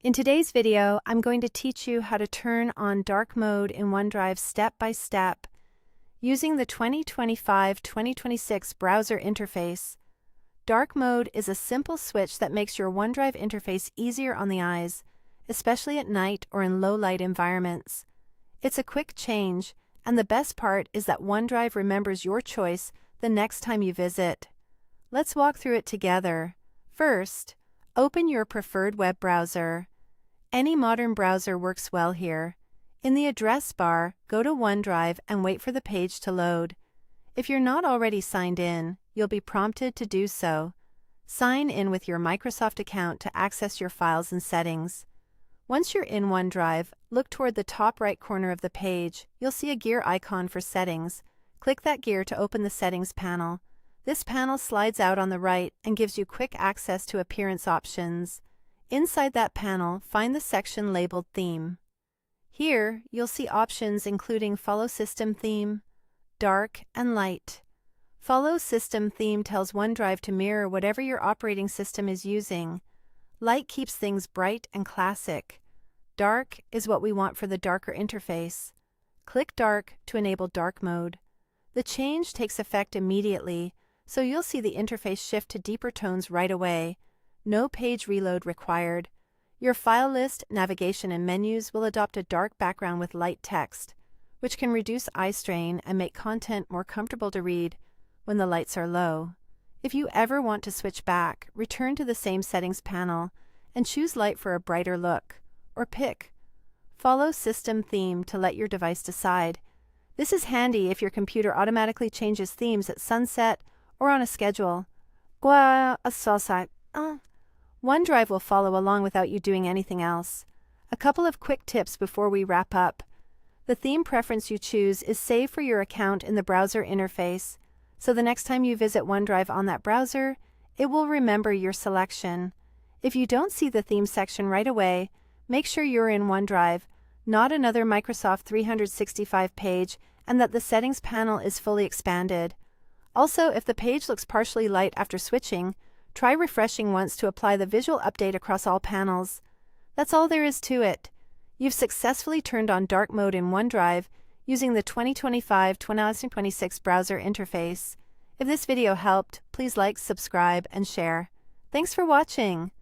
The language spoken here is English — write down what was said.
In today's video, I'm going to teach you how to turn on dark mode in OneDrive step by step using the 2025-2026 browser interface. Dark mode is a simple switch that makes your OneDrive interface easier on the eyes, especially at night or in low-light environments. It's a quick change, and the best part is that OneDrive remembers your choice the next time you visit. Let's walk through it together. First, open your preferred web browser. Any modern browser works well here. In the address bar, go to OneDrive and wait for the page to load. If you're not already signed in, you'll be prompted to do so. Sign in with your Microsoft account to access your files and settings. Once you're in OneDrive, look toward the top right corner of the page. You'll see a gear icon for settings. Click that gear to open the settings panel. This panel slides out on the right and gives you quick access to appearance options. Inside that panel, find the section labeled Theme. Here, you'll see options including Follow System Theme, Dark, and Light. Follow System Theme tells OneDrive to mirror whatever your operating system is using. Light keeps things bright and classic. Dark is what we want for the darker interface. Click Dark to enable dark mode. The change takes effect immediately, so you'll see the interface shift to deeper tones right away. No page reload required. Your file list, navigation, and menus will adopt a dark background with light text, which can reduce eye strain and make content more comfortable to read when the lights are low. If you ever want to switch back, return to the same settings panel and choose Light for a brighter look, or pick Follow System Theme to let your device decide. This is handy if your computer automatically changes themes at sunset or on a schedule. OneDrive will follow along without you doing anything else. A couple of quick tips before we wrap up. The theme preference you choose is saved for your account in the browser interface, so the next time you visit OneDrive on that browser, it will remember your selection. If you don't see the theme section right away, make sure you're in OneDrive, not another Microsoft 365 page, and that the settings panel is fully expanded. Also, if the page looks partially light after switching, try refreshing once to apply the visual update across all panels. That's all there is to it. You've successfully turned on dark mode in OneDrive using the 2025-2026 browser interface. If this video helped, please like, subscribe, and share. Thanks for watching.